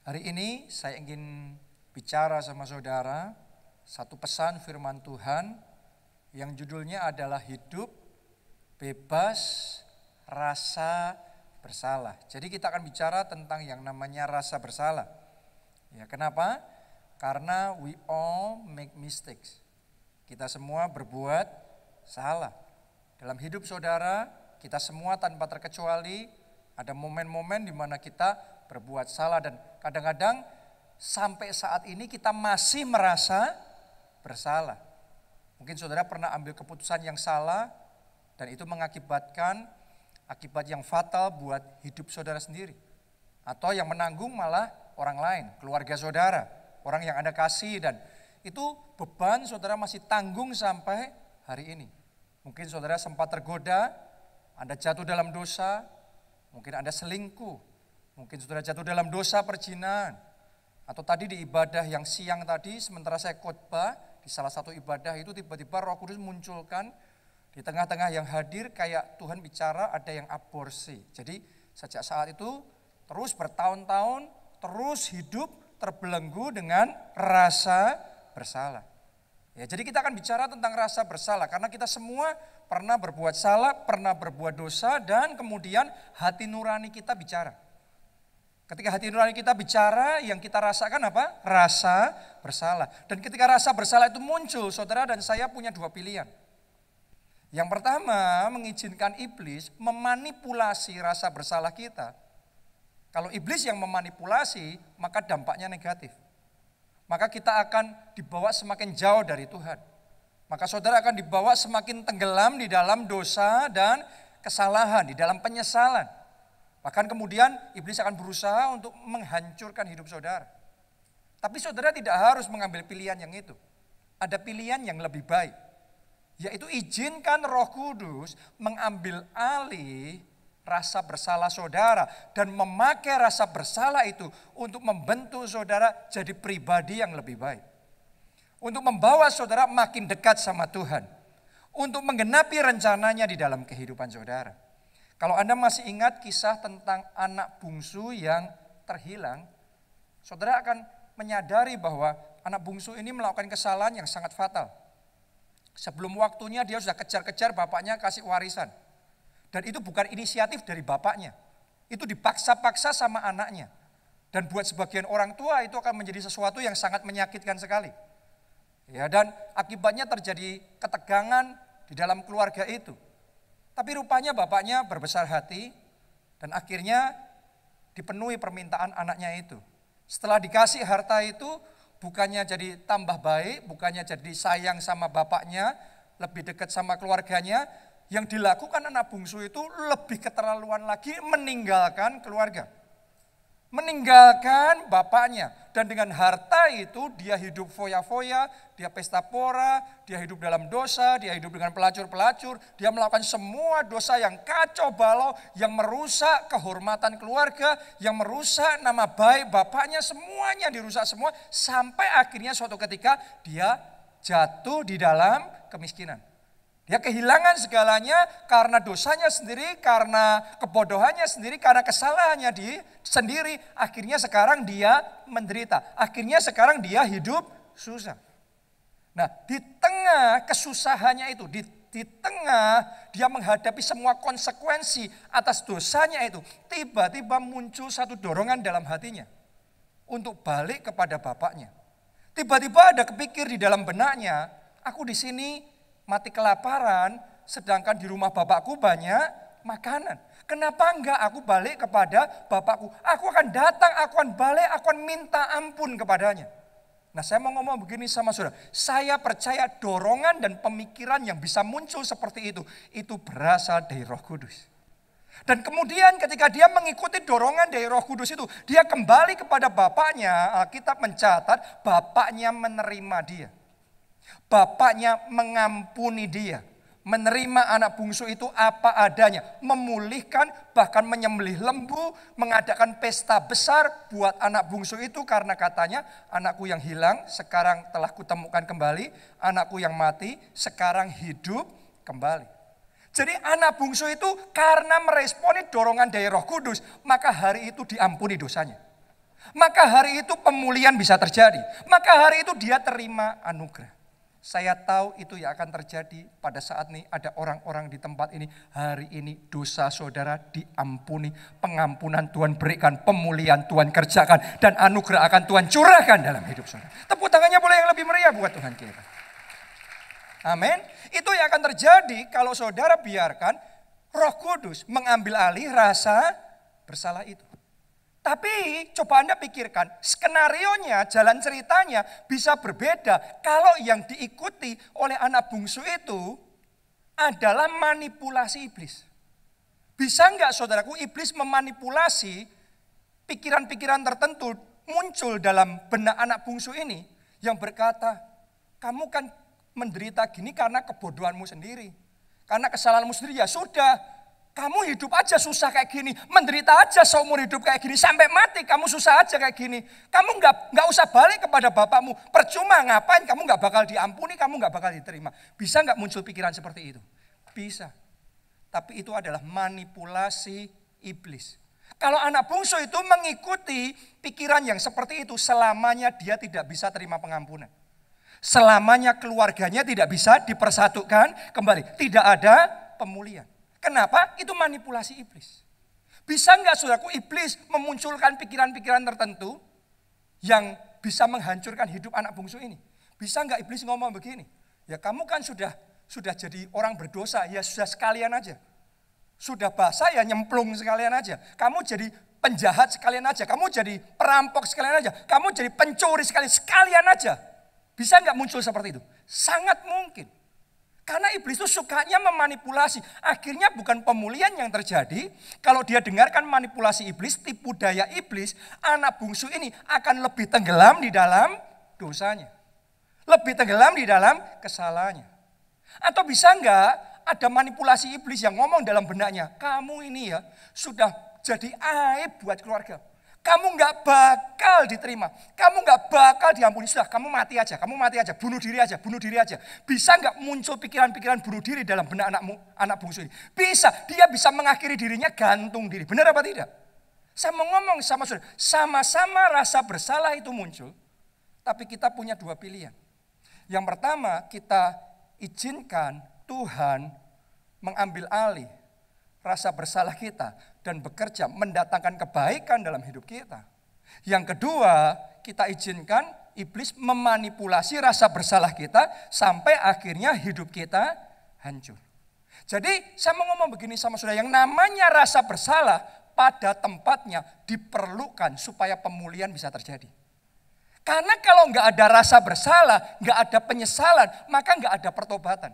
Hari ini saya ingin bicara sama saudara satu pesan firman Tuhan yang judulnya adalah hidup bebas rasa bersalah. Jadi kita akan bicara tentang yang namanya rasa bersalah. Ya, kenapa? Karena we all make mistakes. Kita semua berbuat salah. Dalam hidup saudara, kita semua tanpa terkecuali ada momen-momen di mana kita berbuat salah dan kadang-kadang sampai saat ini kita masih merasa bersalah. Mungkin saudara pernah ambil keputusan yang salah dan itu mengakibatkan akibat yang fatal buat hidup saudara sendiri. Atau yang menanggung malah orang lain, keluarga saudara, orang yang Anda kasih, dan itu beban saudara masih tanggung sampai hari ini. Mungkin saudara sempat tergoda, Anda jatuh dalam dosa, mungkin Anda selingkuh, mungkin saudara jatuh dalam dosa perzinahan. Atau tadi di ibadah yang siang tadi, sementara saya khotbah di salah satu ibadah itu tiba-tiba Roh Kudus munculkan di tengah-tengah yang hadir kayak Tuhan bicara ada yang aborsi. Jadi sejak saat itu terus bertahun-tahun terus hidup terbelenggu dengan rasa bersalah. Ya, jadi kita akan bicara tentang rasa bersalah karena kita semua pernah berbuat salah, pernah berbuat dosa, dan kemudian hati nurani kita bicara. Ketika hati nurani kita bicara, yang kita rasakan apa? Rasa bersalah. Dan ketika rasa bersalah itu muncul, saudara dan saya punya dua pilihan. Yang pertama, mengizinkan iblis memanipulasi rasa bersalah kita. Kalau iblis yang memanipulasi, maka dampaknya negatif. Maka kita akan dibawa semakin jauh dari Tuhan. Maka saudara akan dibawa semakin tenggelam di dalam dosa dan kesalahan, di dalam penyesalan. Bahkan kemudian iblis akan berusaha untuk menghancurkan hidup saudara. Tapi saudara tidak harus mengambil pilihan yang itu. Ada pilihan yang lebih baik. Yaitu izinkan Roh Kudus mengambil alih rasa bersalah saudara. Dan memakai rasa bersalah itu untuk membentuk saudara jadi pribadi yang lebih baik. Untuk membawa saudara makin dekat sama Tuhan. Untuk menggenapi rencananya di dalam kehidupan saudara. Kalau Anda masih ingat kisah tentang anak bungsu yang terhilang, saudara akan menyadari bahwa anak bungsu ini melakukan kesalahan yang sangat fatal. Sebelum waktunya dia sudah kejar-kejar bapaknya kasih warisan. Dan itu bukan inisiatif dari bapaknya. Itu dipaksa-paksa sama anaknya. Dan buat sebagian orang tua itu akan menjadi sesuatu yang sangat menyakitkan sekali. Ya, dan akibatnya terjadi ketegangan di dalam keluarga itu. Tapi rupanya bapaknya berbesar hati dan akhirnya dipenuhi permintaan anaknya itu. Setelah dikasih harta itu bukannya jadi tambah baik, bukannya jadi sayang sama bapaknya, lebih dekat sama keluarganya. Yang dilakukan anak bungsu itu lebih keterlaluan lagi, meninggalkan keluarga. Meninggalkan bapaknya. Dan dengan harta itu dia hidup foya-foya, dia pesta pora, dia hidup dalam dosa, dia hidup dengan pelacur-pelacur. Dia melakukan semua dosa yang kacau balau, yang merusak kehormatan keluarga, yang merusak nama baik bapaknya, semuanya dirusak semua. Sampai akhirnya suatu ketika dia jatuh di dalam kemiskinan. Dia kehilangan segalanya karena dosanya sendiri, karena kebodohannya sendiri, karena kesalahannya sendiri. Akhirnya sekarang dia menderita. Akhirnya sekarang dia hidup susah. Nah, di tengah kesusahannya itu, di tengah dia menghadapi semua konsekuensi atas dosanya itu, tiba-tiba muncul satu dorongan dalam hatinya untuk balik kepada bapaknya. Tiba-tiba ada kepikir di dalam benaknya, aku di sini mati kelaparan, sedangkan di rumah bapakku banyak makanan. Kenapa enggak aku balik kepada bapakku? Aku akan datang, aku akan balik, aku akan minta ampun kepadanya. Nah, saya mau ngomong begini sama saudara. Saya percaya dorongan dan pemikiran yang bisa muncul seperti itu berasal dari Roh Kudus. Dan kemudian ketika dia mengikuti dorongan dari Roh Kudus itu, dia kembali kepada bapaknya. Alkitab mencatat bapaknya menerima dia. Bapaknya mengampuni dia, menerima anak bungsu itu apa adanya, memulihkan, bahkan menyembelih lembu, mengadakan pesta besar buat anak bungsu itu karena katanya anakku yang hilang sekarang telah kutemukan kembali, anakku yang mati sekarang hidup kembali. Jadi anak bungsu itu karena meresponi dorongan dari Roh Kudus, maka hari itu diampuni dosanya. Maka hari itu pemulihan bisa terjadi. Maka hari itu dia terima anugerah. Saya tahu itu yang akan terjadi pada saat ini ada orang-orang di tempat ini. Hari ini dosa saudara diampuni. Pengampunan Tuhan berikan, pemulihan Tuhan kerjakan. Dan anugerah akan Tuhan curahkan dalam hidup saudara. Tepuk tangannya boleh yang lebih meriah buat Tuhan kita. Amin. Itu yang akan terjadi kalau saudara biarkan Roh Kudus mengambil alih rasa bersalah itu. Tapi coba Anda pikirkan, skenarionya, jalan ceritanya bisa berbeda kalau yang diikuti oleh anak bungsu itu adalah manipulasi iblis. Bisa enggak saudaraku iblis memanipulasi pikiran-pikiran tertentu muncul dalam benak anak bungsu ini yang berkata, kamu kan menderita gini karena kebodohanmu sendiri. Karena kesalahanmu sendiri, ya sudah. Kamu hidup aja susah kayak gini, menderita aja seumur hidup kayak gini, sampai mati kamu susah aja kayak gini. Kamu nggak usah balik kepada bapakmu, percuma ngapain, kamu nggak bakal diampuni, kamu nggak bakal diterima. Bisa nggak muncul pikiran seperti itu? Bisa. Tapi itu adalah manipulasi iblis. Kalau anak bungsu itu mengikuti pikiran yang seperti itu, selamanya dia tidak bisa terima pengampunan. Selamanya keluarganya tidak bisa dipersatukan kembali, tidak ada pemulihan. Kenapa? Itu manipulasi iblis. Bisa enggak saudaraku iblis memunculkan pikiran-pikiran tertentu yang bisa menghancurkan hidup anak bungsu ini? Bisa enggak iblis ngomong begini? Ya kamu kan sudah jadi orang berdosa, ya sudah sekalian aja. Sudah basah ya nyemplung sekalian aja. Kamu jadi penjahat sekalian aja. Kamu jadi perampok sekalian aja. Kamu jadi pencuri sekalian aja. Bisa enggak muncul seperti itu? Sangat mungkin. Karena iblis itu sukanya memanipulasi. Akhirnya bukan pemulihan yang terjadi. Kalau dia dengarkan manipulasi iblis, tipu daya iblis, anak bungsu ini akan lebih tenggelam di dalam dosanya. Lebih tenggelam di dalam kesalahannya. Atau bisa enggak ada manipulasi iblis yang ngomong dalam benaknya, kamu ini ya sudah jadi aib buat keluarga. Kamu nggak bakal diterima, kamu nggak bakal diampuni. Sudah, kamu mati aja, bunuh diri aja. Bisa nggak muncul pikiran-pikiran bunuh diri dalam benak anak bungsu ini? Bisa, dia bisa mengakhiri dirinya gantung diri. Benar apa tidak? Saya mau ngomong sama saudara, sama-sama rasa bersalah itu muncul, tapi kita punya dua pilihan. Yang pertama, kita izinkan Tuhan mengambil alih rasa bersalah kita dan bekerja mendatangkan kebaikan dalam hidup kita. Yang kedua, kita izinkan iblis memanipulasi rasa bersalah kita sampai akhirnya hidup kita hancur. Jadi saya mau ngomong begini sama saudara, yang namanya rasa bersalah pada tempatnya diperlukan supaya pemulihan bisa terjadi. Karena kalau nggak ada rasa bersalah, nggak ada penyesalan, maka nggak ada pertobatan.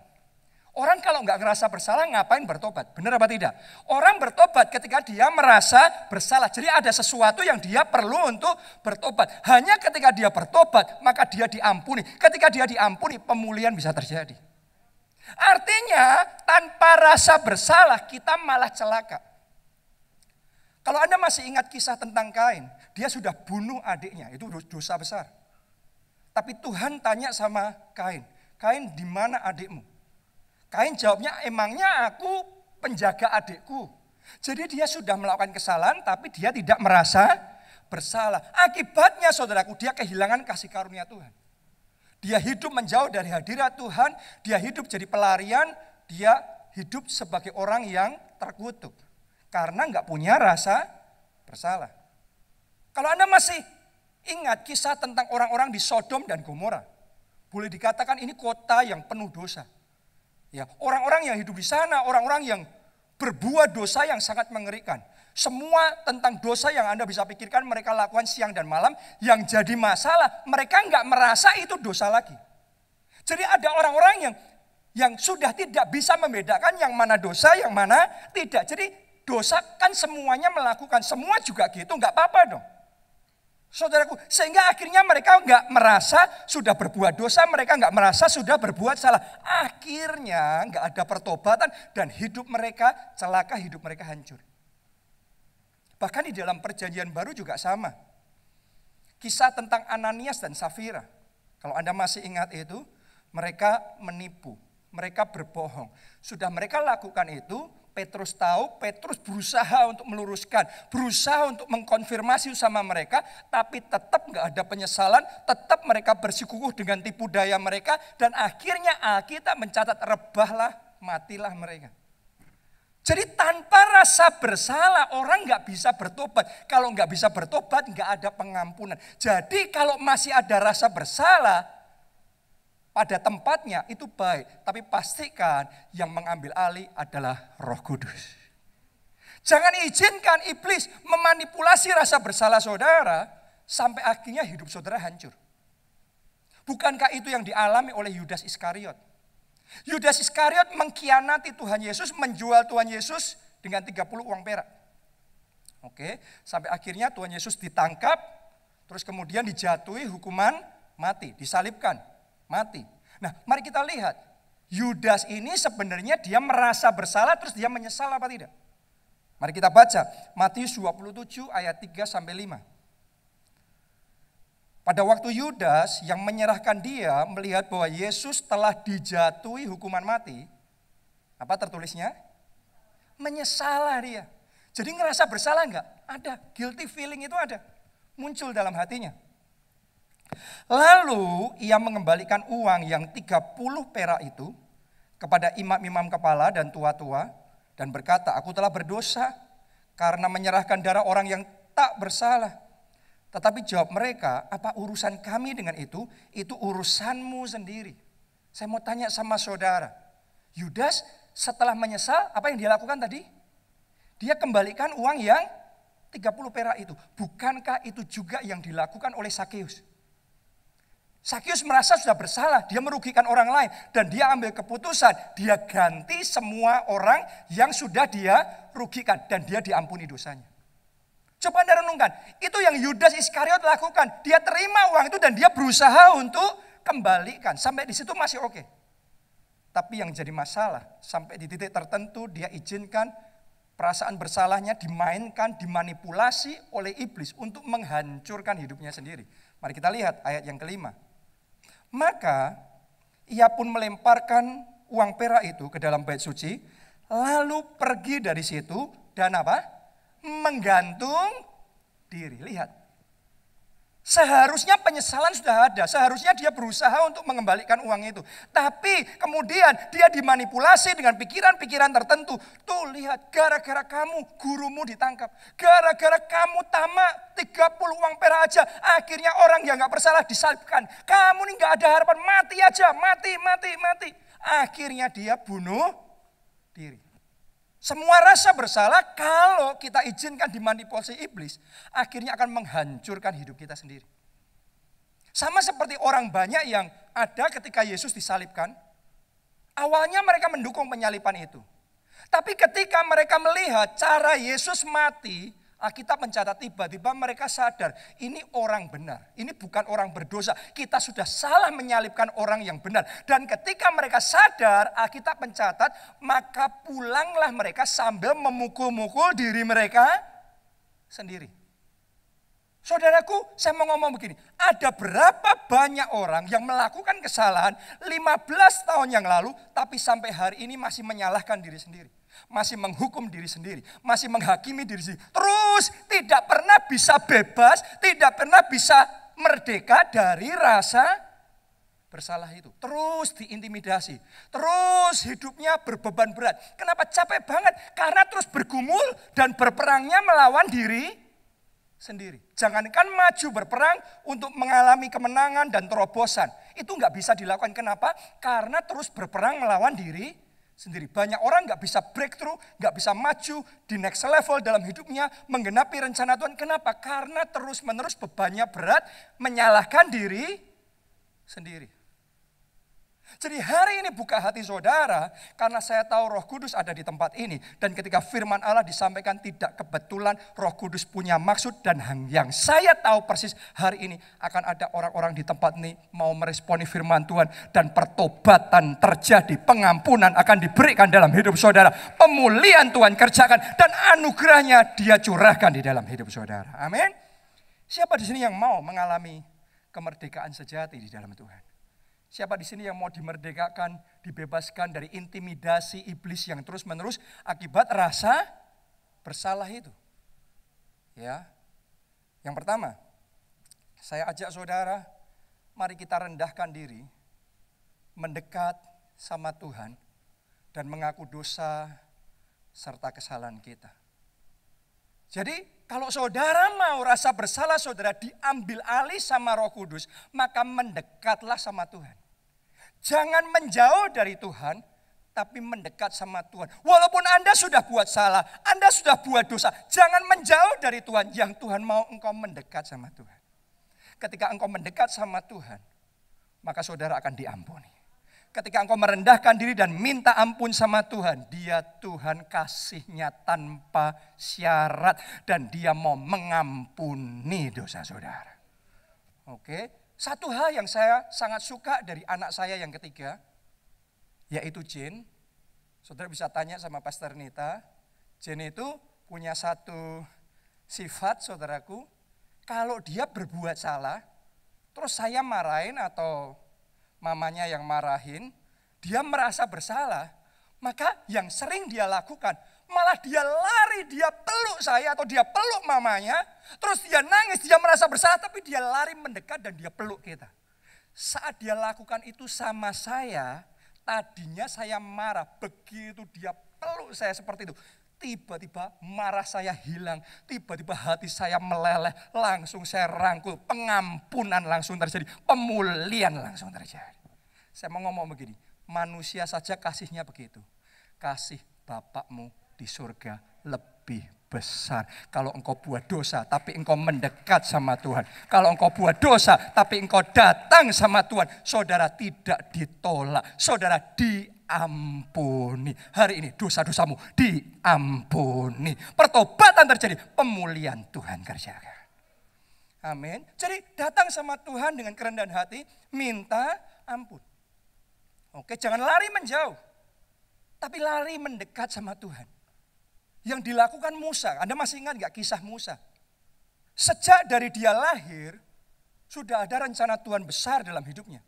Orang kalau nggak ngerasa bersalah ngapain bertobat? Benar apa tidak? Orang bertobat ketika dia merasa bersalah. Jadi ada sesuatu yang dia perlu untuk bertobat. Hanya ketika dia bertobat maka dia diampuni. Ketika dia diampuni pemulihan bisa terjadi. Artinya tanpa rasa bersalah kita malah celaka. Kalau Anda masih ingat kisah tentang Kain, dia sudah bunuh adiknya, itu dosa besar. Tapi Tuhan tanya sama Kain, Kain di mana adikmu? Kain jawabnya, emangnya aku penjaga adikku. Jadi dia sudah melakukan kesalahan tapi dia tidak merasa bersalah. Akibatnya saudaraku, dia kehilangan kasih karunia Tuhan. Dia hidup menjauh dari hadirat Tuhan, dia hidup jadi pelarian, dia hidup sebagai orang yang terkutuk. Karena nggak punya rasa bersalah. Kalau Anda masih ingat kisah tentang orang-orang di Sodom dan Gomora, boleh dikatakan ini kota yang penuh dosa. Ya, orang-orang yang hidup di sana, orang-orang yang berbuat dosa yang sangat mengerikan. Semua tentang dosa yang Anda bisa pikirkan mereka lakukan siang dan malam. Yang jadi masalah, mereka nggak merasa itu dosa lagi. Jadi ada orang-orang yang sudah tidak bisa membedakan yang mana dosa, yang mana tidak. Jadi dosa kan semuanya melakukan, semua juga gitu, nggak apa-apa dong. Saudaraku, sehingga akhirnya mereka nggak merasa sudah berbuat dosa, mereka nggak merasa sudah berbuat salah. Akhirnya nggak ada pertobatan dan hidup mereka celaka, hidup mereka hancur. Bahkan di dalam perjanjian baru juga sama. Kisah tentang Ananias dan Safira. Kalau Anda masih ingat itu, mereka menipu, mereka berbohong. Sudah mereka lakukan itu, Petrus tahu, Petrus berusaha untuk meluruskan, berusaha untuk mengkonfirmasi sama mereka, tapi tetap nggak ada penyesalan, tetap mereka bersikukuh dengan tipu daya mereka, dan akhirnya Alkitab mencatat rebahlah, matilah mereka. Jadi tanpa rasa bersalah orang nggak bisa bertobat. Kalau nggak bisa bertobat nggak ada pengampunan. Jadi kalau masih ada rasa bersalah, pada tempatnya itu baik, tapi pastikan yang mengambil alih adalah Roh Kudus. Jangan izinkan iblis memanipulasi rasa bersalah saudara sampai akhirnya hidup saudara hancur. Bukankah itu yang dialami oleh Yudas Iskariot? Yudas Iskariot mengkhianati Tuhan Yesus, menjual Tuhan Yesus dengan 30 uang perak. Oke, sampai akhirnya Tuhan Yesus ditangkap, terus kemudian dijatuhi hukuman mati, disalibkan. Mati. Nah, mari kita lihat. Yudas ini sebenarnya dia merasa bersalah terus dia menyesal apa tidak? Mari kita baca Matius 27 ayat 3 sampai 5. Pada waktu Yudas yang menyerahkan dia melihat bahwa Yesus telah dijatuhi hukuman mati, apa tertulisnya? Menyesalah dia. Jadi ngerasa bersalah enggak? Ada, guilty feeling itu ada. Muncul dalam hatinya. Lalu ia mengembalikan uang yang 30 perak itu kepada imam-imam kepala dan tua-tua dan berkata, aku telah berdosa karena menyerahkan darah orang yang tak bersalah. Tetapi jawab mereka, apa urusan kami dengan itu? Itu urusanmu sendiri. Saya mau tanya sama saudara, Yudas setelah menyesal apa yang dia lakukan tadi? Dia kembalikan uang yang 30 perak itu. Bukankah itu juga yang dilakukan oleh Sakeus? Sakeus merasa sudah bersalah, dia merugikan orang lain. Dan dia ambil keputusan, dia ganti semua orang yang sudah dia rugikan. Dan dia diampuni dosanya. Coba Anda renungkan, itu yang Yudas Iskariot lakukan. Dia terima uang itu dan dia berusaha untuk kembalikan. Sampai di situ masih oke. Tapi yang jadi masalah, sampai di titik tertentu dia izinkan perasaan bersalahnya dimainkan, dimanipulasi oleh iblis untuk menghancurkan hidupnya sendiri. Mari kita lihat ayat yang kelima. Maka ia pun melemparkan uang perak itu ke dalam bait suci, lalu pergi dari situ dan apa? Menggantung diri. Lihat. Seharusnya penyesalan sudah ada, seharusnya dia berusaha untuk mengembalikan uang itu. Tapi kemudian dia dimanipulasi dengan pikiran-pikiran tertentu. Tuh lihat, gara-gara kamu gurumu ditangkap. Gara-gara kamu tamak 30 uang perak aja. Akhirnya orang yang gak bersalah disalibkan. Kamu nih gak ada harapan, mati aja, mati. Akhirnya dia bunuh diri. Semua rasa bersalah kalau kita izinkan dimanipulasi iblis, akhirnya akan menghancurkan hidup kita sendiri. Sama seperti orang banyak yang ada ketika Yesus disalibkan, awalnya mereka mendukung penyaliban itu. Tapi ketika mereka melihat cara Yesus mati, Alkitab mencatat tiba-tiba mereka sadar, ini orang benar, ini bukan orang berdosa. Kita sudah salah menyalibkan orang yang benar. Dan ketika mereka sadar, Alkitab mencatat, maka pulanglah mereka sambil memukul-mukul diri mereka sendiri. Saudaraku, saya mau ngomong begini, ada berapa banyak orang yang melakukan kesalahan 15 tahun yang lalu, tapi sampai hari ini masih menyalahkan diri sendiri. Masih menghukum diri sendiri, masih menghakimi diri sendiri. Terus tidak pernah bisa bebas, tidak pernah bisa merdeka dari rasa bersalah itu. Terus diintimidasi, terus hidupnya berbeban berat. Kenapa capek banget? Karena terus bergumul dan berperangnya melawan diri sendiri. Jangankan maju berperang untuk mengalami kemenangan dan terobosan. Itu nggak bisa dilakukan. Kenapa? Karena terus berperang melawan diri sendiri. Banyak orang gak bisa breakthrough, gak bisa maju di next level dalam hidupnya, menggenapi rencana Tuhan. Kenapa? Karena terus-menerus bebannya berat, menyalahkan diri sendiri. Jadi hari ini buka hati saudara, karena saya tahu Roh Kudus ada di tempat ini. Dan ketika firman Allah disampaikan tidak kebetulan, Roh Kudus punya maksud. Dan yang saya tahu persis hari ini akan ada orang-orang di tempat ini mau meresponi firman Tuhan. Dan pertobatan terjadi, pengampunan akan diberikan dalam hidup saudara. Pemulihan Tuhan kerjakan dan anugerahnya dia curahkan di dalam hidup saudara. Amin. Siapa di sini yang mau mengalami kemerdekaan sejati di dalam Tuhan? Siapa di sini yang mau dimerdekakan, dibebaskan dari intimidasi iblis yang terus-menerus akibat rasa bersalah itu? Ya. Yang pertama, saya ajak saudara, mari kita rendahkan diri, mendekat sama Tuhan, dan mengaku dosa serta kesalahan kita. Jadi kalau saudara mau rasa bersalah saudara diambil alih sama Roh Kudus, maka mendekatlah sama Tuhan. Jangan menjauh dari Tuhan, tapi mendekat sama Tuhan. Walaupun Anda sudah buat salah, Anda sudah buat dosa, jangan menjauh dari Tuhan. Yang Tuhan mau engkau mendekat sama Tuhan. Ketika engkau mendekat sama Tuhan, maka saudara akan diampuni. Ketika engkau merendahkan diri dan minta ampun sama Tuhan, Dia Tuhan kasihnya tanpa syarat dan Dia mau mengampuni dosa saudara. Oke, satu hal yang saya sangat suka dari anak saya yang ketiga, yaitu Jane. Saudara bisa tanya sama Pastor Nita, Jane itu punya satu sifat saudaraku, kalau dia berbuat salah, terus saya marahin atau mamanya yang marahin, dia merasa bersalah, maka yang sering dia lakukan, malah dia lari, dia peluk saya atau dia peluk mamanya, terus dia nangis, dia merasa bersalah, tapi dia lari mendekat dan dia peluk kita. Saat dia lakukan itu sama saya, tadinya saya marah, begitu dia peluk saya seperti itu, tiba-tiba marah saya hilang, tiba-tiba hati saya meleleh, langsung saya rangkul, pengampunan langsung terjadi, pemulihan langsung terjadi. Saya mau ngomong begini, manusia saja kasihnya begitu. Kasih Bapakmu di surga lebih besar. Kalau engkau buat dosa, tapi engkau mendekat sama Tuhan. Kalau engkau buat dosa, tapi engkau datang sama Tuhan, saudara tidak ditolak, saudara diampuni. Hari ini dosa-dosamu diampuni. Pertobatan terjadi, pemulihan Tuhan kerjakan. Amin. Jadi datang sama Tuhan dengan kerendahan hati, minta ampun. Oke, jangan lari menjauh, tapi lari mendekat sama Tuhan. Yang dilakukan Musa, Anda masih ingat gak kisah Musa? Sejak dari dia lahir, sudah ada rencana Tuhan besar dalam hidupnya.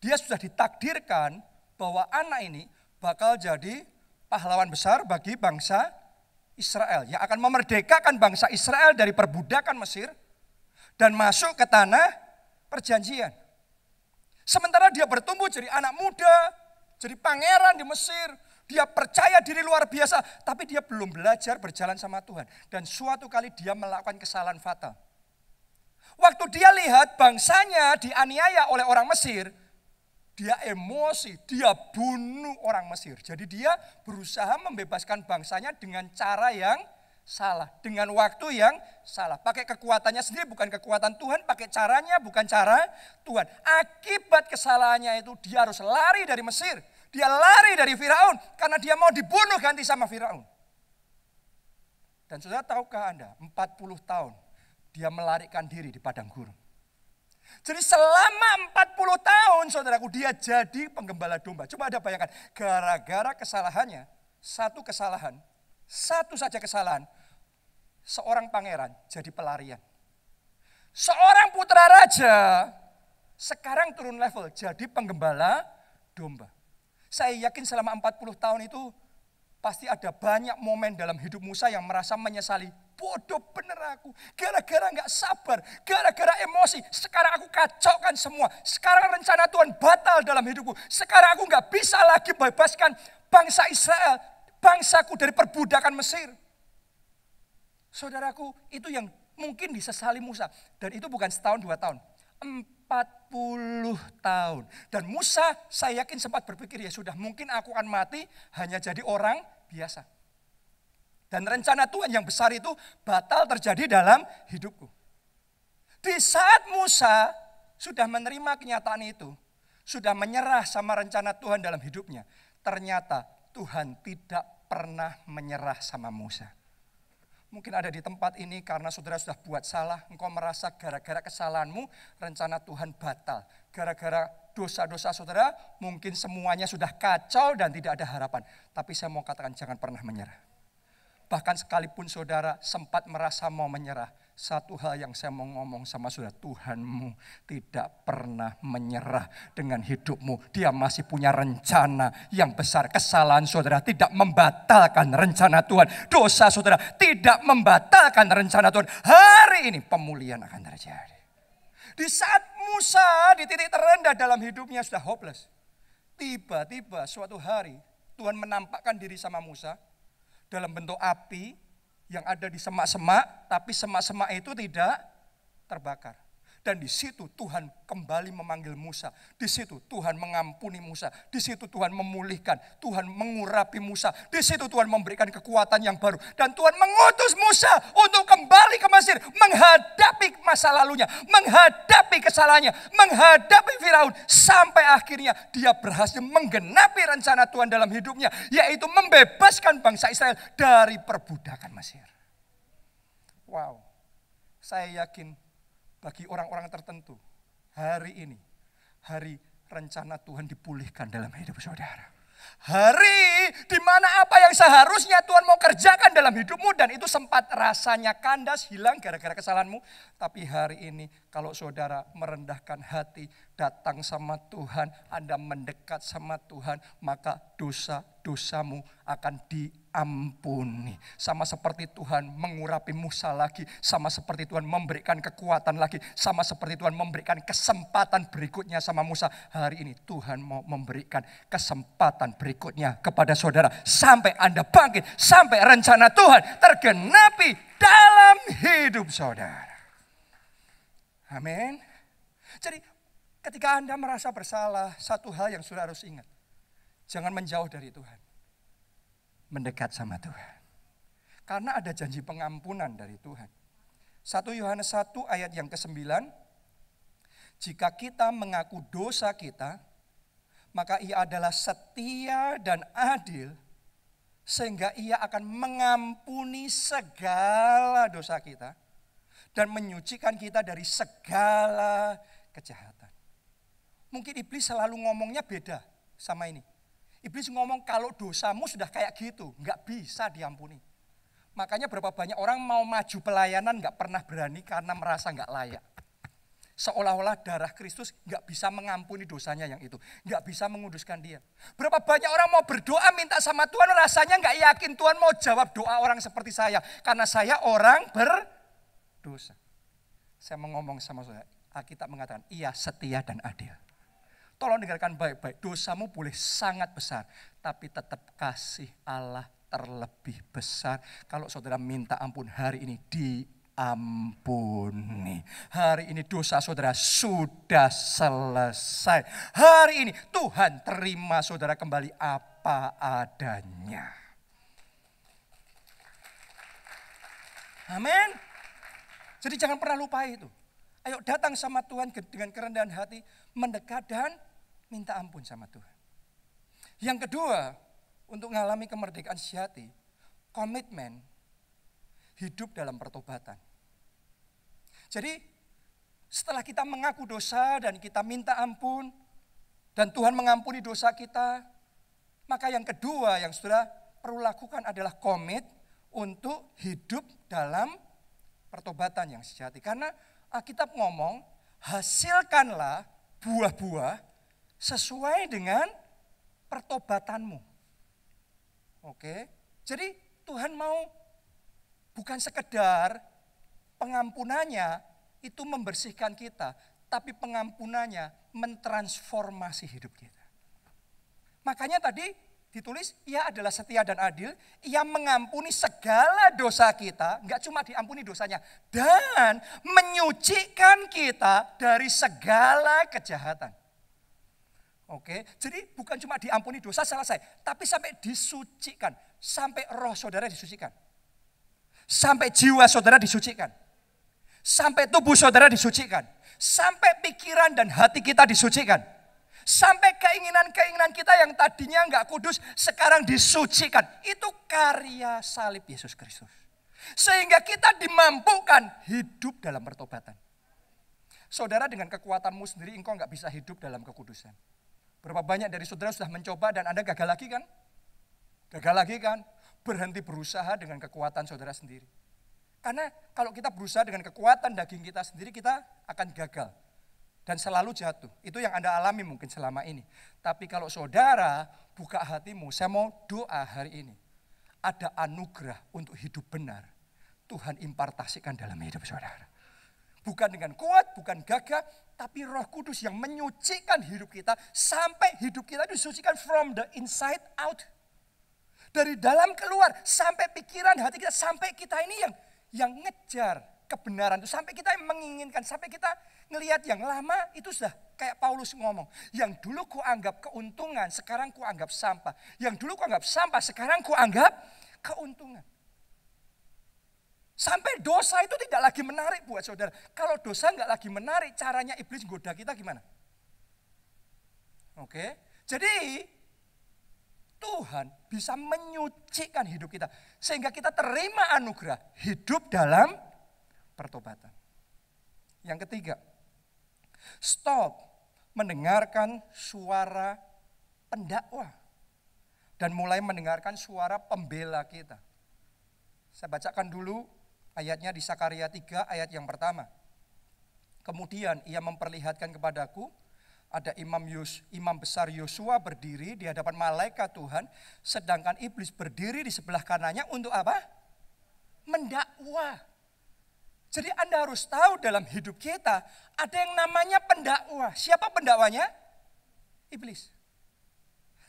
Dia sudah ditakdirkan bahwa anak ini bakal jadi pahlawan besar bagi bangsa Israel. Yang akan memerdekakan bangsa Israel dari perbudakan Mesir dan masuk ke tanah perjanjian. Sementara dia bertumbuh jadi anak muda, jadi pangeran di Mesir. Dia percaya diri luar biasa, tapi dia belum belajar berjalan sama Tuhan. Dan suatu kali dia melakukan kesalahan fatal. Waktu dia lihat bangsanya dianiaya oleh orang Mesir, dia emosi, dia bunuh orang Mesir. Jadi dia berusaha membebaskan bangsanya dengan cara yang salah, dengan waktu yang salah. Pakai kekuatannya sendiri, bukan kekuatan Tuhan, pakai caranya, bukan cara Tuhan. Akibat kesalahannya itu dia harus lari dari Mesir. Dia lari dari Firaun karena dia mau dibunuh ganti sama Firaun. Dan saudara tahukah Anda, 40 tahun dia melarikan diri di padang gurun. Jadi selama 40 tahun saudaraku dia jadi penggembala domba. Coba Anda bayangkan, gara-gara kesalahannya, satu saja kesalahan, seorang pangeran jadi pelarian. Seorang putra raja sekarang turun level jadi penggembala domba. Saya yakin selama 40 tahun itu pasti ada banyak momen dalam hidup Musa yang merasa menyesali. Bodoh bener aku, gara-gara gak sabar, gara-gara emosi. Sekarang aku kacaukan semua, sekarang rencana Tuhan batal dalam hidupku. Sekarang aku gak bisa lagi bebaskan bangsa Israel, bangsaku dari perbudakan Mesir. Saudaraku, itu yang mungkin disesali Musa. Dan itu bukan setahun, 2 tahun. 40 tahun. Dan Musa saya yakin sempat berpikir, ya sudah mungkin aku akan mati hanya jadi orang biasa. Dan rencana Tuhan yang besar itu batal terjadi dalam hidupku. Di saat Musa sudah menerima kenyataan itu, sudah menyerah sama rencana Tuhan dalam hidupnya, ternyata Tuhan tidak pernah menyerah sama Musa. Mungkin ada di tempat ini karena saudara sudah buat salah, engkau merasa gara-gara kesalahanmu rencana Tuhan batal. Gara-gara dosa-dosa saudara mungkin semuanya sudah kacau dan tidak ada harapan. Tapi saya mau katakan jangan pernah menyerah. Bahkan sekalipun saudara sempat merasa mau menyerah, satu hal yang saya mau ngomong sama saudara, Tuhanmu tidak pernah menyerah dengan hidupmu. Dia masih punya rencana yang besar. Kesalahan saudara tidak membatalkan rencana Tuhan. Dosa saudara tidak membatalkan rencana Tuhan. Hari ini pemulihan akan terjadi. Di saat Musa di titik terendah dalam hidupnya sudah hopeless. Tiba-tiba suatu hari Tuhan menampakkan diri sama Musa dalam bentuk api yang ada di semak-semak, tapi semak-semak itu tidak terbakar. Dan di situ Tuhan kembali memanggil Musa. Di situ Tuhan mengampuni Musa. Di situ Tuhan memulihkan. Tuhan mengurapi Musa. Di situ Tuhan memberikan kekuatan yang baru. Dan Tuhan mengutus Musa untuk kembali ke Mesir. Menghadapi masa lalunya. Menghadapi kesalahannya. Menghadapi Firaun. Sampai akhirnya dia berhasil menggenapi rencana Tuhan dalam hidupnya. Yaitu membebaskan bangsa Israel dari perbudakan Mesir. Wow, saya yakin bagi orang-orang tertentu, hari ini, hari rencana Tuhan dipulihkan dalam hidup saudara. Hari di mana apa yang seharusnya Tuhan mau kerjakan dalam hidupmu dan itu sempat rasanya kandas, hilang gara-gara kesalahanmu. Tapi hari ini kalau saudara merendahkan hati, datang sama Tuhan, Anda mendekat sama Tuhan, maka dosa-dosamu akan diampuni. Sama seperti Tuhan mengurapi Musa lagi, sama seperti Tuhan memberikan kekuatan lagi, sama seperti Tuhan memberikan kesempatan berikutnya sama Musa. Hari ini Tuhan mau memberikan kesempatan berikutnya kepada saudara. Sampai Anda bangkit, sampai rencana Tuhan tergenapi dalam hidup saudara. Amin. Jadi ketika Anda merasa bersalah, satu hal yang saudara harus ingat. Jangan menjauh dari Tuhan. Mendekat sama Tuhan. Karena ada janji pengampunan dari Tuhan. 1 Yohanes 1 ayat yang ke-9. Jika kita mengaku dosa kita, maka ia adalah setia dan adil. Sehingga ia akan mengampuni segala dosa kita. Dan menyucikan kita dari segala kejahatan. Mungkin iblis selalu ngomongnya beda sama ini. Iblis ngomong kalau dosamu sudah kayak gitu, nggak bisa diampuni. Makanya berapa banyak orang mau maju pelayanan nggak pernah berani karena merasa nggak layak. Seolah-olah darah Kristus nggak bisa mengampuni dosanya yang itu. Nggak bisa menguduskan dia. Berapa banyak orang mau berdoa minta sama Tuhan rasanya nggak yakin Tuhan mau jawab doa orang seperti saya. Karena saya orang berdosa. Saya mau ngomong sama saudara, Alkitab mengatakan ia setia dan adil. Tolong dengarkan baik-baik, dosamu boleh sangat besar, tapi tetap kasih Allah terlebih besar. Kalau saudara minta ampun hari ini, diampuni. Hari ini dosa saudara sudah selesai. Hari ini Tuhan terima saudara kembali apa adanya. Amin. Jadi jangan pernah lupa itu. Ayo datang sama Tuhan dengan kerendahan hati, mendekat dan minta ampun sama Tuhan. Yang kedua, untuk mengalami kemerdekaan sejati, komitmen hidup dalam pertobatan. Jadi setelah kita mengaku dosa dan kita minta ampun, dan Tuhan mengampuni dosa kita, maka yang kedua yang saudara perlu lakukan adalah komit untuk hidup dalam pertobatan yang sejati. Karena Alkitab ngomong, hasilkanlah buah-buah sesuai dengan pertobatanmu. Oke, jadi Tuhan mau bukan sekedar pengampunannya itu membersihkan kita, tapi pengampunannya mentransformasi hidup kita. Makanya tadi ditulis, ia adalah setia dan adil, ia mengampuni segala dosa kita, enggak cuma diampuni dosanya, dan menyucikan kita dari segala kejahatan. Oke, jadi bukan cuma diampuni dosa selesai, tapi sampai disucikan, sampai roh saudara disucikan. Sampai jiwa saudara disucikan. Sampai tubuh saudara disucikan. Sampai pikiran dan hati kita disucikan. Sampai keinginan-keinginan kita yang tadinya enggak kudus, sekarang disucikan. Itu karya salib Yesus Kristus. Sehingga kita dimampukan hidup dalam pertobatan. Saudara dengan kekuatanmu sendiri engkau enggak bisa hidup dalam kekudusan. Berapa banyak dari saudara sudah mencoba dan Anda gagal lagi kan? Gagal lagi kan? berhenti berusaha dengan kekuatan saudara sendiri. Karena kalau kita berusaha dengan kekuatan daging kita sendiri, kita akan gagal. Dan selalu jatuh. Itu yang Anda alami mungkin selama ini. Tapi kalau saudara buka hatimu, saya mau doa hari ini. Ada anugerah untuk hidup benar. Tuhan impartasikan dalam hidup saudara. Bukan dengan kuat, bukan gagah, tapi Roh Kudus yang menyucikan hidup kita. Sampai hidup kita disucikan from the inside out. Dari dalam keluar, sampai pikiran hati kita, sampai kita ini yang ngejar kebenaran itu, sampai kita yang menginginkan, sampai kita ngelihat yang lama itu sudah kayak Paulus ngomong, yang dulu ku anggap keuntungan, sekarang ku anggap sampah. Yang dulu ku anggap sampah, sekarang ku anggap keuntungan. Sampai dosa itu tidak lagi menarik buat saudara. Kalau dosa nggak lagi menarik, caranya iblis goda kita gimana? Oke, jadi Tuhan bisa menyucikan hidup kita. Sehingga kita terima anugerah hidup dalam pertobatan. Yang ketiga, stop mendengarkan suara pendakwa. Dan mulai mendengarkan suara pembela kita. Saya bacakan dulu ayatnya di Sakaria 3 ayat yang pertama. Kemudian ia memperlihatkan kepadaku, ada imam besar Yosua berdiri di hadapan malaikat Tuhan, sedangkan iblis berdiri di sebelah kanannya untuk apa? Mendakwa. Jadi Anda harus tahu dalam hidup kita ada yang namanya pendakwa. Siapa pendakwanya? Iblis.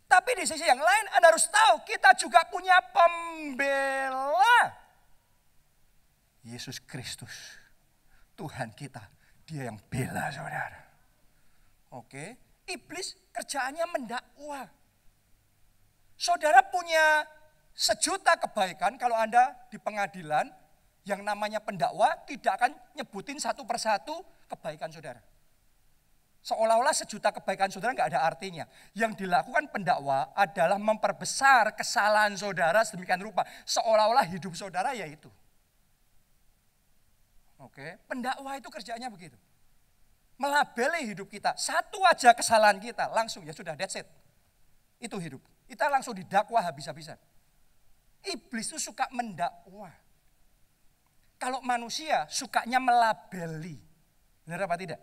Tapi di sisi yang lain Anda harus tahu kita juga punya pembela. Yesus Kristus, Tuhan kita, dia yang bela saudara. Oke, iblis kerjaannya mendakwa. Saudara punya 1.000.000 kebaikan kalau Anda di pengadilan, yang namanya pendakwa tidak akan nyebutin satu persatu kebaikan saudara. Seolah-olah 1.000.000 kebaikan saudara nggak ada artinya. Yang dilakukan pendakwa adalah memperbesar kesalahan saudara sedemikian rupa. Seolah-olah hidup saudara ya itu. Oke, pendakwa itu kerjanya begitu. Melabeli hidup kita. Satu aja kesalahan kita, langsung ya sudah, that's it. Itu hidup. Kita langsung didakwa habis-habisan. Iblis itu suka mendakwa. Kalau manusia sukanya melabeli. Benar apa tidak?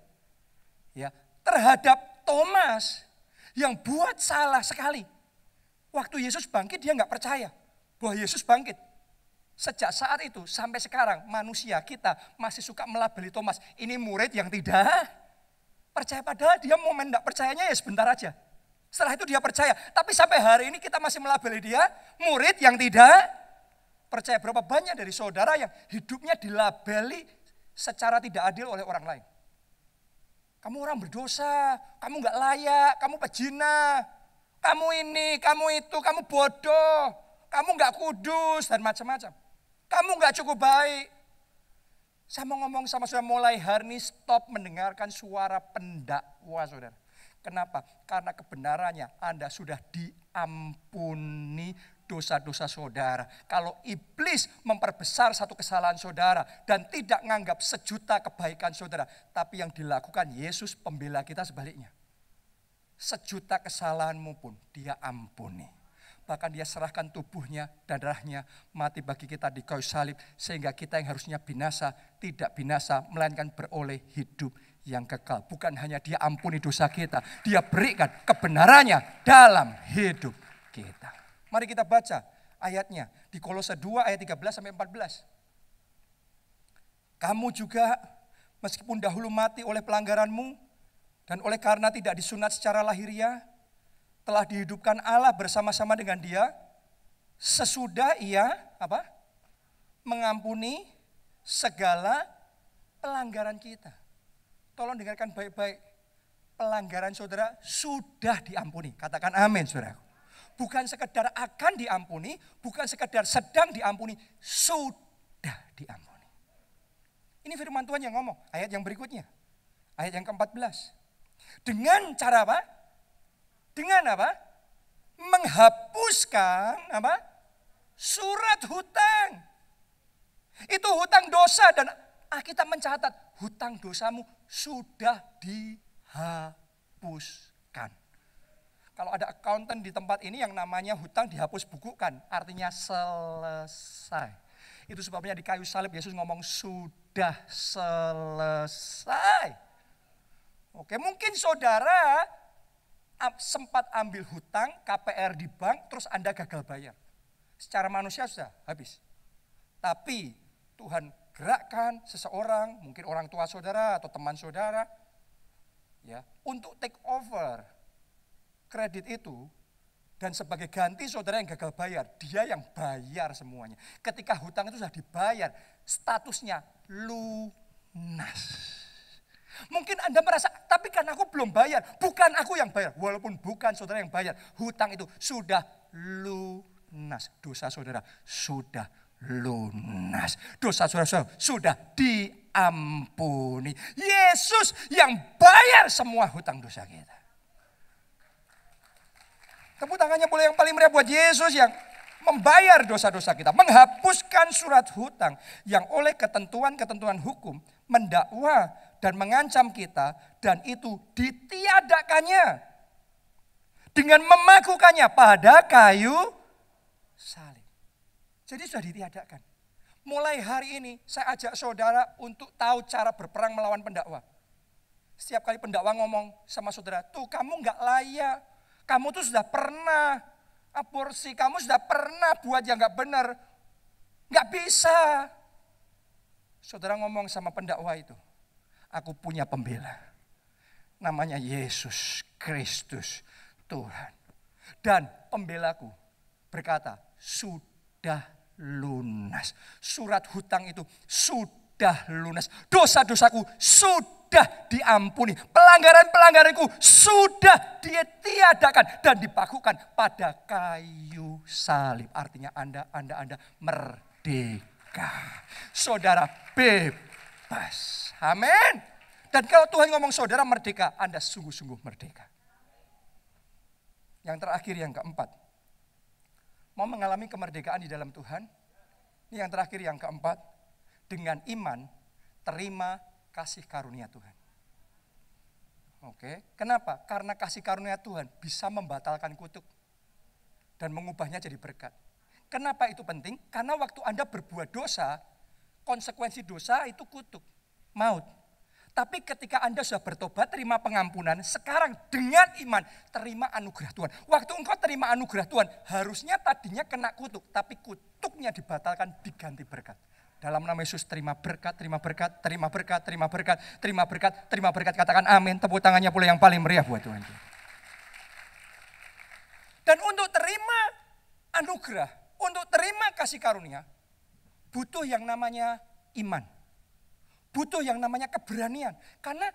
Ya, terhadap Thomas yang buat salah sekali. Waktu Yesus bangkit dia nggak percaya bahwa Yesus bangkit. Sejak saat itu sampai sekarang manusia kita masih suka melabeli Thomas. Ini murid yang tidak percaya, padahal dia momen tidak percayanya ya sebentar aja. Setelah itu dia percaya. Tapi sampai hari ini kita masih melabeli dia murid yang tidak percaya. Berapa banyak dari saudara yang hidupnya dilabeli secara tidak adil oleh orang lain. Kamu orang berdosa, kamu gak layak, kamu pejina, kamu ini, kamu itu, kamu bodoh, kamu gak kudus dan macam-macam. Kamu gak cukup baik. Saya mau ngomong sama saudara, mulai hari ini stop mendengarkan suara pendakwa saudara. Kenapa? Karena kebenarannya Anda sudah diampuni dosa-dosa saudara. Kalau iblis memperbesar satu kesalahan saudara dan tidak menganggap 1.000.000 kebaikan saudara, tapi yang dilakukan Yesus pembela kita sebaliknya. 1.000.000 kesalahanmu pun dia ampuni. Bahkan dia serahkan tubuhnya dan darahnya mati bagi kita di kayu salib. Sehingga kita yang harusnya binasa, tidak binasa, melainkan beroleh hidup yang kekal. Bukan hanya dia ampuni dosa kita, dia berikan kebenarannya dalam hidup kita. Mari kita baca ayatnya di Kolose 2 ayat 13-14. Kamu juga meskipun dahulu mati oleh pelanggaranmu dan oleh karena tidak disunat secara lahiriah, telah dihidupkan Allah bersama-sama dengan dia sesudah ia mengampuni segala pelanggaran kita. Tolong dengarkan baik-baik. Pelanggaran saudara sudah diampuni. Katakan amin saudara. Bukan sekedar akan diampuni, bukan sekedar sedang diampuni, sudah diampuni. Ini firman Tuhan yang ngomong. Ayat yang berikutnya. Ayat yang ke-14. Dengan cara apa? Dengan apa? Menghapuskan apa? Surat hutang. Itu hutang dosa dan Alkitab mencatat hutang dosamu sudah dihapuskan. Kalau ada accountant di tempat ini yang namanya hutang dihapus bukukan, artinya selesai. Itu sebabnya di kayu salib Yesus ngomong sudah selesai. Oke, mungkin saudara sempat ambil hutang KPR di bank, terus Anda gagal bayar. Secara manusia sudah habis. Tapi Tuhan gerakkan seseorang, mungkin orang tua saudara atau teman saudara, ya, untuk take over kredit itu, dan sebagai ganti saudara yang gagal bayar, dia yang bayar semuanya. Ketika hutang itu sudah dibayar, statusnya lunas. Mungkin Anda merasa, tapi kan aku belum bayar, bukan aku yang bayar. Walaupun bukan saudara yang bayar, hutang itu sudah lunas. Dosa saudara sudah lunas. Dosa saudara sudah diampuni. Yesus yang bayar semua hutang dosa kita. Tepuk tangannya boleh yang paling meriah buat Yesus yang membayar dosa-dosa kita. Menghapuskan surat hutang yang oleh ketentuan-ketentuan hukum mendakwa dan mengancam kita, dan itu ditiadakannya dengan memakukannya pada kayu salib. Jadi sudah ditiadakan. Mulai hari ini saya ajak saudara untuk tahu cara berperang melawan pendakwa. Setiap kali pendakwa ngomong sama saudara, tuh kamu gak layak, kamu tuh sudah pernah aborsi, kamu sudah pernah buat yang gak benar, gak bisa. Saudara ngomong sama pendakwa itu, aku punya pembela, namanya Yesus Kristus Tuhan. Dan pembelaku berkata, sudah lunas. Surat hutang itu sudah lunas. Dosa-dosaku sudah diampuni. Pelanggaran-pelanggaranku sudah ditiadakan dan dipakukan pada kayu salib. Artinya Anda merdeka. Saudara bebas. Amin. Dan kalau Tuhan ngomong saudara merdeka, Anda sungguh-sungguh merdeka. Yang terakhir, yang keempat. Mau mengalami kemerdekaan di dalam Tuhan? Ini yang terakhir, yang keempat. Dengan iman, terima kasih karunia Tuhan. Oke, kenapa? Karena kasih karunia Tuhan bisa membatalkan kutuk. Dan mengubahnya jadi berkat. Kenapa itu penting? Karena waktu Anda berbuat dosa, konsekuensi dosa itu kutuk, maut. Tapi ketika Anda sudah bertobat, terima pengampunan, sekarang dengan iman, terima anugerah Tuhan. Waktu engkau terima anugerah Tuhan, harusnya tadinya kena kutuk, tapi kutuknya dibatalkan, diganti berkat. Dalam nama Yesus, terima berkat, terima berkat, terima berkat, terima berkat, terima berkat, terima berkat. Katakan amin, tepuk tangannya pula yang paling meriah buat Tuhan. Dan untuk terima anugerah, untuk terima kasih karunia, butuh yang namanya iman. Butuh yang namanya keberanian. Karena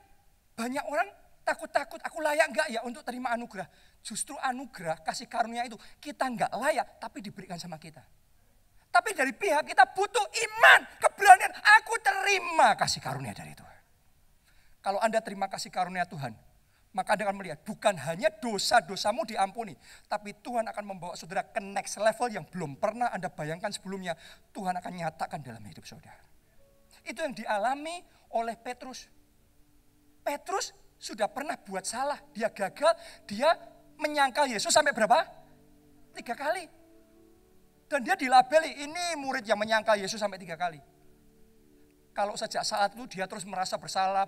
banyak orang takut-takut, aku layak enggak ya untuk terima anugerah. Justru anugerah, kasih karunia itu kita enggak layak, tapi diberikan sama kita. Tapi dari pihak kita butuh iman, keberanian. Aku terima kasih karunia dari Tuhan. Kalau Anda terima kasih karunia Tuhan, maka Anda akan melihat bukan hanya dosa-dosamu diampuni, tapi Tuhan akan membawa saudara ke next level yang belum pernah Anda bayangkan sebelumnya. Tuhan akan nyatakan dalam hidup saudara. Itu yang dialami oleh Petrus. Petrus sudah pernah buat salah, dia gagal, dia menyangkal Yesus sampai berapa? 3 kali. Dan dia dilabeli, ini murid yang menyangkal Yesus sampai 3 kali. Kalau sejak saat itu dia terus merasa bersalah.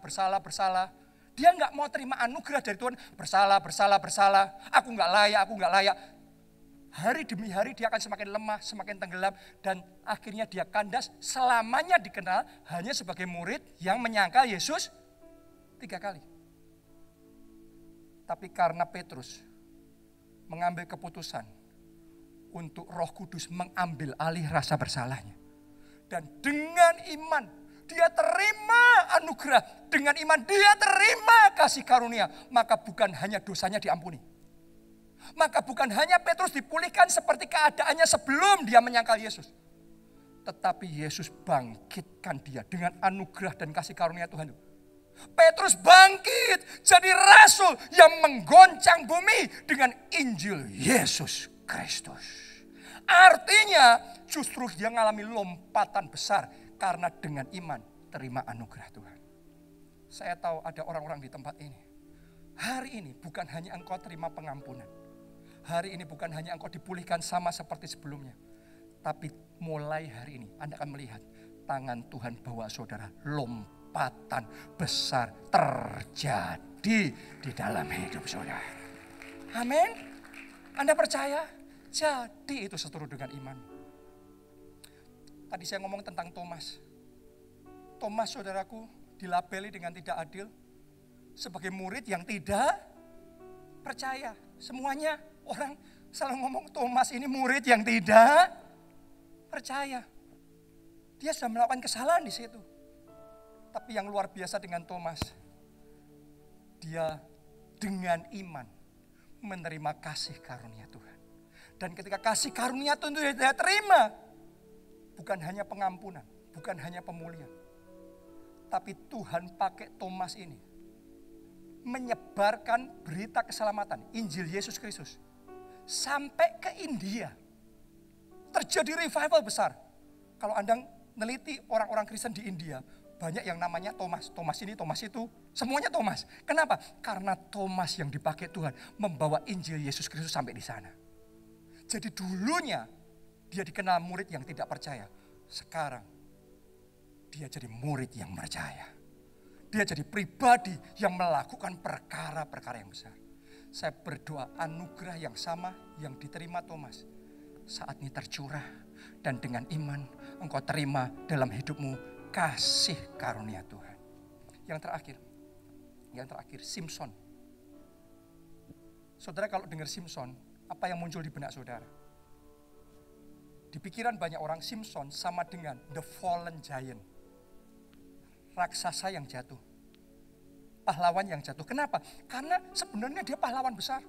Dia nggak mau terima anugerah dari Tuhan, bersalah. Aku nggak layak. Hari demi hari dia akan semakin lemah, semakin tenggelam. Dan akhirnya dia kandas, selamanya dikenal hanya sebagai murid yang menyangkal Yesus 3 kali. Tapi karena Petrus mengambil keputusan untuk Roh Kudus mengambil alih rasa bersalahnya. Dan dengan iman dia terima anugerah. Dengan iman dia terima kasih karunia. Maka bukan hanya dosanya diampuni. Maka bukan hanya Petrus dipulihkan seperti keadaannya sebelum dia menyangkal Yesus. Tetapi Yesus bangkitkan dia dengan anugerah dan kasih karunia Tuhan. Petrus bangkit jadi rasul yang menggoncang bumi dengan Injil Yesus Kristus. Artinya justru dia mengalami lompatan besar karena dengan iman terima anugerah Tuhan. Saya tahu ada orang-orang di tempat ini. Hari ini bukan hanya engkau terima pengampunan. hari ini bukan hanya engkau dipulihkan sama seperti sebelumnya. Tapi mulai hari ini Anda akan melihat tangan Tuhan bawa saudara, lompatan besar terjadi di dalam hidup saudara. Amin. Anda percaya? Jadi itu seturut dengan iman. Tadi saya ngomong tentang Thomas. Thomas saudaraku dilabeli dengan tidak adil sebagai murid yang tidak percaya. Semuanya orang selalu ngomong Thomas ini murid yang tidak percaya. Dia sudah melakukan kesalahan di situ. Tapi yang luar biasa dengan Thomas, dia dengan iman menerima kasih karunia Tuhan. Dan ketika kasih karunia Tuhan itu dia terima, bukan hanya pengampunan, bukan hanya pemulihan. Tapi Tuhan pakai Thomas ini menyebarkan berita keselamatan, Injil Yesus Kristus. Sampai ke India. Terjadi revival besar. Kalau Anda neliti orang-orang Kristen di India, banyak yang namanya Thomas. Thomas ini, Thomas itu, semuanya Thomas. Kenapa? Karena Thomas yang dipakai Tuhan membawa Injil Yesus Kristus sampai di sana. Jadi dulunya dia dikenal murid yang tidak percaya. Sekarang dia jadi murid yang percaya. Dia jadi pribadi yang melakukan perkara-perkara yang besar. Saya berdoa anugerah yang sama yang diterima Thomas saat ini tercurah. Dan dengan iman engkau terima dalam hidupmu kasih karunia Tuhan. Yang terakhir Simpson. Saudara kalau dengar Simpson, apa yang muncul di benak saudara? Di pikiran banyak orang Simpson sama dengan the fallen giant. Raksasa yang jatuh. Pahlawan yang jatuh. Kenapa? Karena sebenarnya dia pahlawan besar.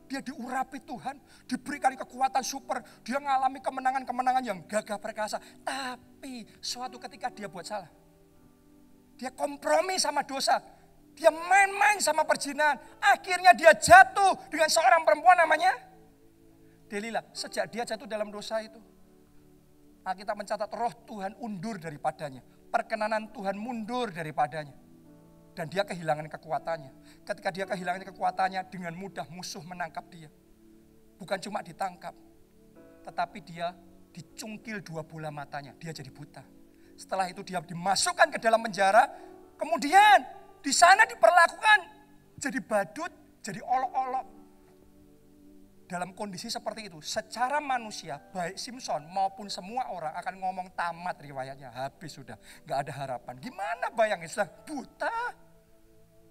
Dia diurapi Tuhan, diberikan kekuatan super. Dia mengalami kemenangan-kemenangan yang gagah perkasa. Tapi suatu ketika dia buat salah. Dia kompromi sama dosa. Dia main-main sama perzinahan. Akhirnya dia jatuh dengan seorang perempuan namanya Delila. Sejak dia jatuh dalam dosa itu, Alkitab mencatat roh Tuhan undur daripadanya. Perkenanan Tuhan mundur daripadanya. Dan dia kehilangan kekuatannya. Ketika dia kehilangan kekuatannya, dengan mudah musuh menangkap dia. Bukan cuma ditangkap, tetapi dia dicungkil 2 bola matanya. Dia jadi buta. Setelah itu dia dimasukkan ke dalam penjara. Kemudian di sana diperlakukan jadi badut, jadi olok-olok. Dalam kondisi seperti itu, secara manusia, baik Simpson maupun semua orang akan ngomong tamat riwayatnya. Habis sudah, gak ada harapan. Gimana bayangin, sudah buta,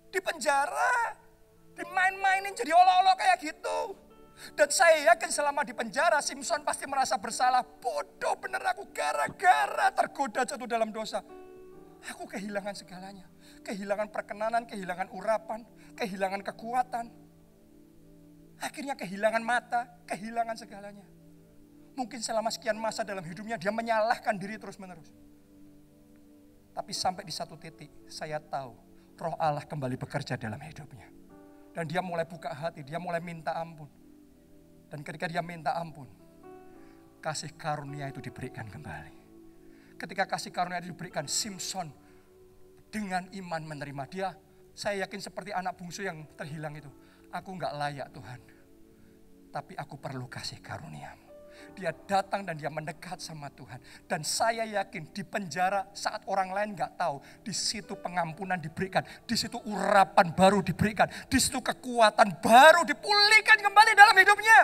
di penjara, dimain-mainin jadi olok-olok kayak gitu. Dan saya yakin selama di penjara, Simpson pasti merasa bersalah. Bodoh bener aku gara-gara tergoda jatuh dalam dosa. Aku kehilangan segalanya. Kehilangan perkenanan, kehilangan urapan, kehilangan kekuatan. Akhirnya kehilangan mata, kehilangan segalanya. Mungkin selama sekian masa dalam hidupnya dia menyalahkan diri terus-menerus. Tapi sampai di satu titik saya tahu roh Allah kembali bekerja dalam hidupnya. Dan dia mulai buka hati, dia mulai minta ampun. Dan ketika dia minta ampun, kasih karunia itu diberikan kembali. Ketika kasih karunia itu diberikan, Simpson dengan iman menerima dia. Saya yakin seperti anak bungsu yang terhilang itu. Aku gak layak Tuhan, tapi aku perlu kasih karunia-Mu. Dia datang dan dia mendekat sama Tuhan. Dan saya yakin di penjara saat orang lain gak tahu, di situ pengampunan diberikan, di situ urapan baru diberikan, di situ kekuatan baru dipulihkan kembali dalam hidupnya.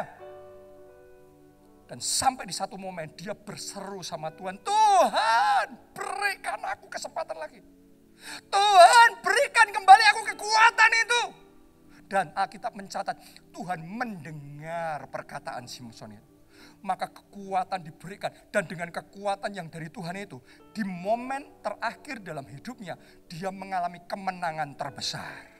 Dan sampai di satu momen dia berseru sama Tuhan, Tuhan berikan aku kesempatan lagi. Tuhan berikan kembali aku kekuatan itu. Dan Alkitab mencatat Tuhan mendengar perkataan Simpson itu. Maka kekuatan diberikan. Dan dengan kekuatan yang dari Tuhan itu, di momen terakhir dalam hidupnya, dia mengalami kemenangan terbesar.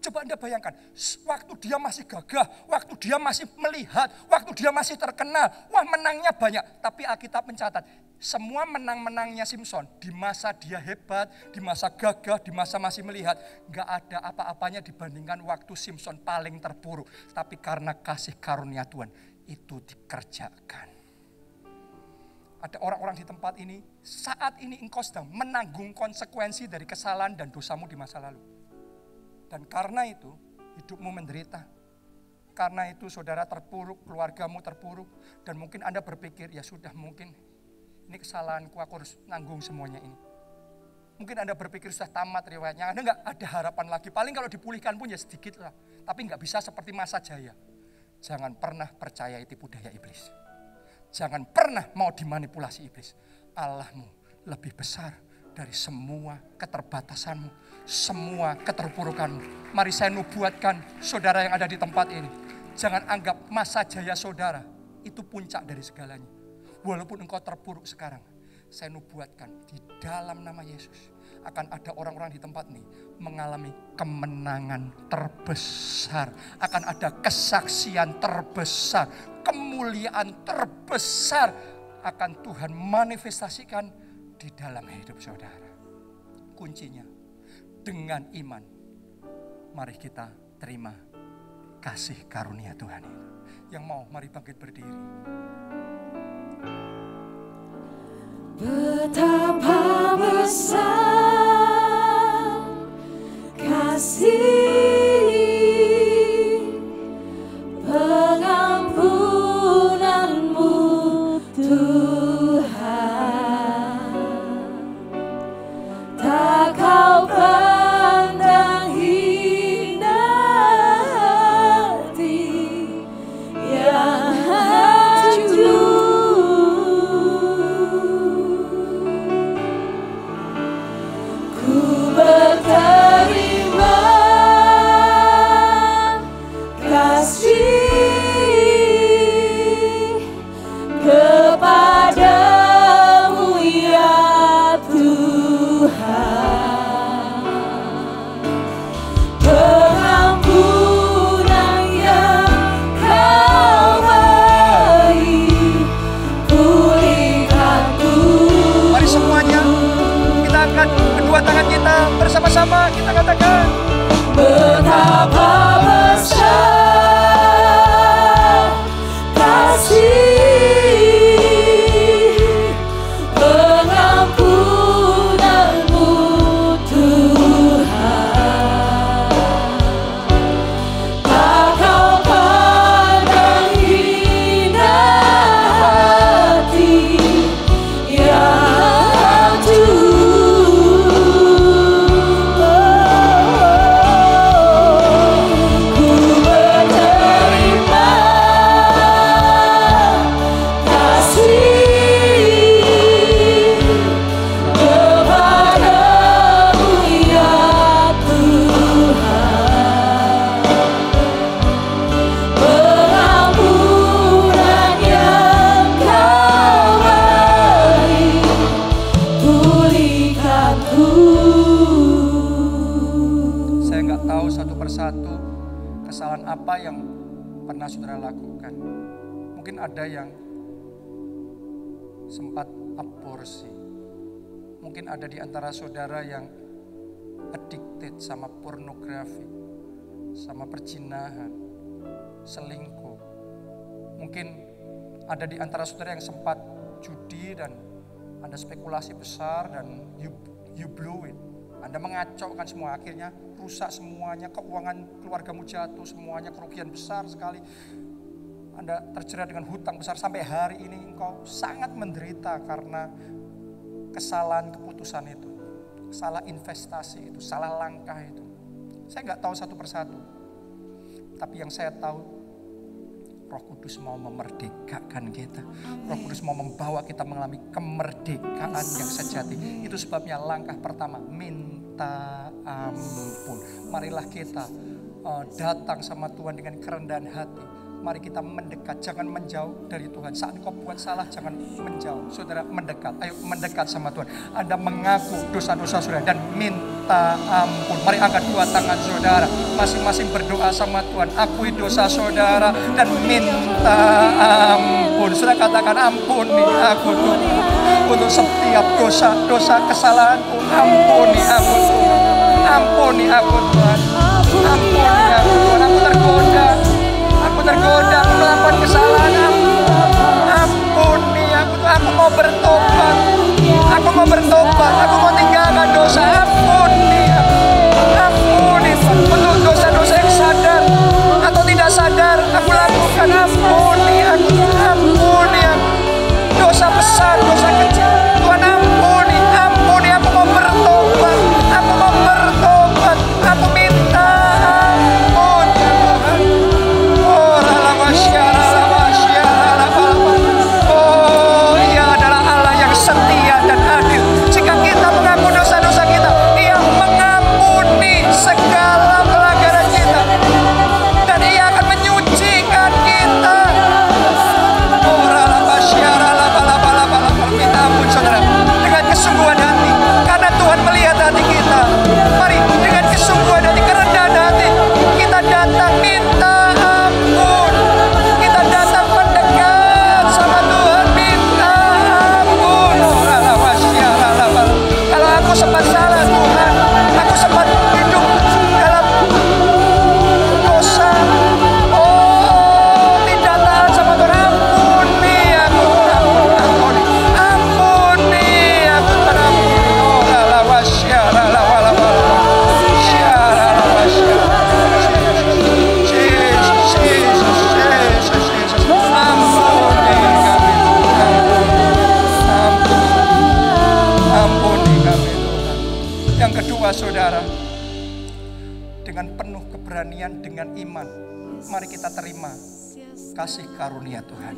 Coba Anda bayangkan, waktu dia masih gagah, waktu dia masih melihat, waktu dia masih terkenal, wah menangnya banyak. Tapi Alkitab mencatat, semua menang-menangnya Simpson di masa dia hebat, di masa gagah, di masa masih melihat, gak ada apa-apanya dibandingkan waktu Simpson paling terpuruk. Tapi karena kasih karunia Tuhan, itu dikerjakan. Ada orang-orang di tempat ini, saat ini engkau sedang menanggung konsekuensi dari kesalahan dan dosamu di masa lalu. Dan karena itu, hidupmu menderita, Karena itu saudara terpuruk, keluargamu terpuruk, dan mungkin Anda berpikir, ya sudah mungkin ini kesalahanku, aku harus nanggung semuanya ini. Mungkin Anda berpikir sudah tamat riwayatnya, Anda nggak ada harapan lagi. Paling kalau dipulihkan pun ya sedikit lah, tapi nggak bisa seperti masa jaya. Jangan pernah percayai tipu daya iblis. Jangan pernah mau dimanipulasi iblis. Allahmu lebih besar dari semua keterbatasanmu, semua keterpurukanmu. Mari saya nubuatkan saudara yang ada di tempat ini. Jangan anggap masa jaya saudara itu puncak dari segalanya. Walaupun engkau terpuruk sekarang, saya nubuatkan di dalam nama Yesus akan ada orang-orang di tempat ini mengalami kemenangan terbesar. Akan ada kesaksian terbesar, kemuliaan terbesar akan Tuhan manifestasikan di dalam hidup saudara. Kuncinya dengan iman. Mari kita terima kasih karunia Tuhan itu. Yang mau mari bangkit berdiri. Betapa besar kasih pengampunanmu Tuhan, tak kau pandang hina hati yang hancur. Berterima kasih kepadamu ya Tuhan, pengampunan yang kau beri pulihkanku. Mari semuanya kita angkat kedua tangan kita bersama-sama, kita katakan betapa besar kasih pengampunanmu Tuhan, tak kau pandang hina hati yang hancur. kesalahan apa yang pernah saudara lakukan. Mungkin ada yang sempat aborsi. Mungkin ada di antara saudara yang addicted sama pornografi, sama perzinahan, selingkuh. Mungkin ada di antara saudara yang sempat judi dan Anda spekulasi besar dan you blew it. Anda mengacaukan semua, akhirnya rusak semuanya, keuangan keluargamu jatuh, semuanya kerugian besar sekali. Anda terjerat dengan hutang besar, sampai hari ini engkau sangat menderita karena kesalahan keputusan itu, salah investasi itu, salah langkah itu. Saya nggak tahu satu persatu, tapi yang saya tahu Roh Kudus mau memerdekakan kita. Roh Kudus mau membawa kita mengalami kemerdekaan yang sejati. Itu sebabnya langkah pertama, minta ampun. Marilah kita datang sama Tuhan dengan kerendahan hati. Mari kita mendekat, jangan menjauh dari Tuhan. Saat kau buat salah, jangan menjauh. Saudara mendekat, ayo mendekat sama Tuhan. Anda mengaku dosa-dosa saudara dan minta ampun. Mari angkat dua tangan saudara, masing-masing berdoa sama Tuhan. Akui dosa saudara dan minta ampun. Saudara katakan, ampuni aku Tuhan untuk setiap dosa kesalahanku. Ampuni aku Tuhan. Ampuni aku Tuhan. Ampuni aku Tuhan. Aku tergoda. Aku tergoda melakukan kesalahan. Ampuni aku Tuhan. Aku mau bertobat. Aku mau bertobat. Aku mau tinggalkan dosa. Ampuni. Ampuni Tuhan. Untuk dosa-dosa yang sadar atau tidak sadar. penuh keberanian dengan iman. Mari kita terima kasih karunia Tuhan.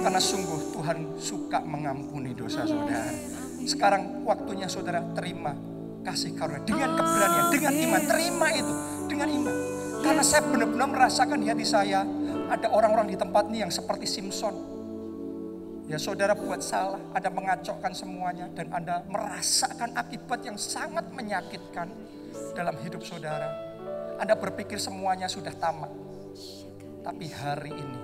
Karena sungguh Tuhan suka mengampuni dosa saudara. Sekarang waktunya saudara terima kasih karunia dengan keberanian, dengan iman. Terima itu dengan iman. Karena saya benar-benar merasakan di hati saya ada orang-orang di tempat ini yang seperti Simpson. Ya saudara buat salah, Anda mengacaukan semuanya dan Anda merasakan akibat yang sangat menyakitkan dalam hidup saudara. Anda berpikir semuanya sudah tamat. Tapi hari ini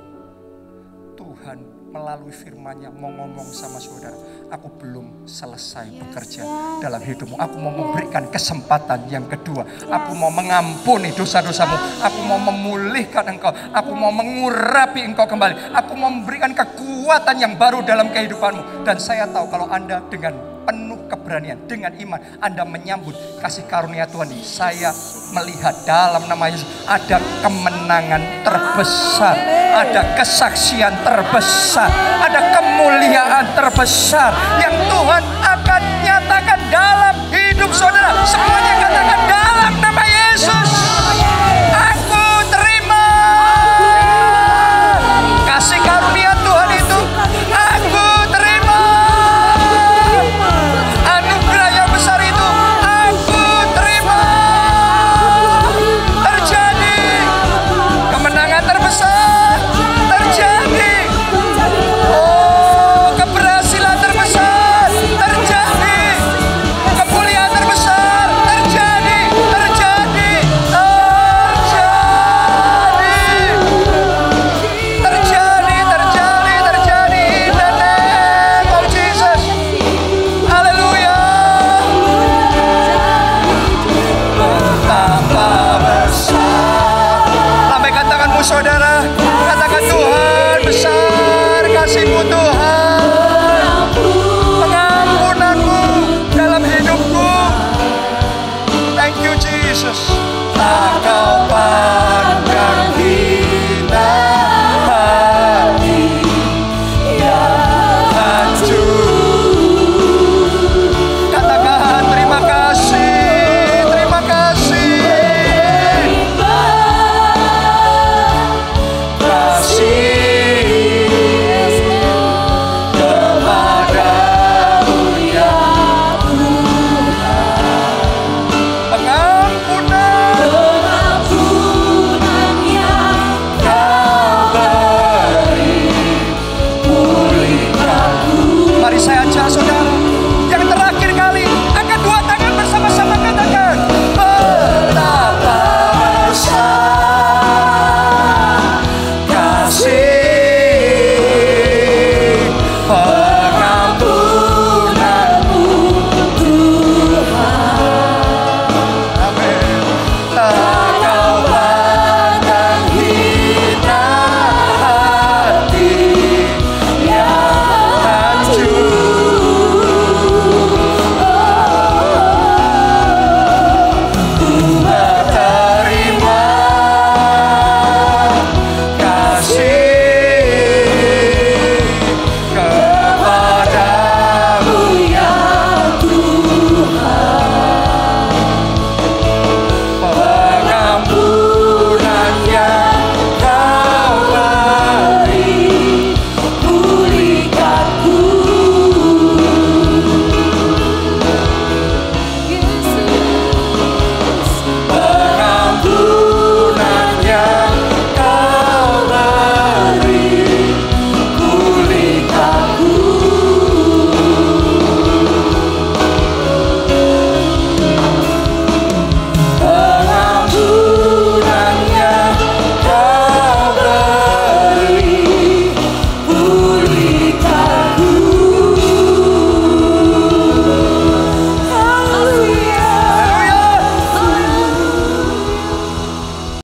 Tuhan melalui firman-Nya mau ngomong sama saudara, aku belum selesai bekerja dalam hidupmu. Aku mau memberikan kesempatan yang kedua. Aku mau mengampuni dosa-dosamu. Aku mau memulihkan engkau. Aku mau mengurapi engkau kembali. Aku mau memberikan kekuatan yang baru dalam kehidupanmu. Dan saya tahu kalau Anda dengan penuh keberanian, dengan iman, Anda menyambut kasih karunia Tuhan. Saya melihat dalam nama Yesus ada kemenangan terbesar, ada kesaksian terbesar, ada kemuliaan terbesar yang Tuhan akan nyatakan dalam hidup saudara. Semuanya katakan dalam nama Yesus. Aku terima kasih karunia Tuhan itu. Aku terima anugerah yang besar itu. Aku terima. Terjadi kemenangan terbesar. Terjadi keberhasilan terbesar. Terjadi kemuliaan terbesar. Terjadi. Terjadi. In the name of Jesus. Haleluya. Betapa besar. Lambaikan tanganmu saudara. Katakan Tuhan besar kasih-Mu Tuhan. Pengampunanmu dalam hidupku. Thank you Jesus. Tak kau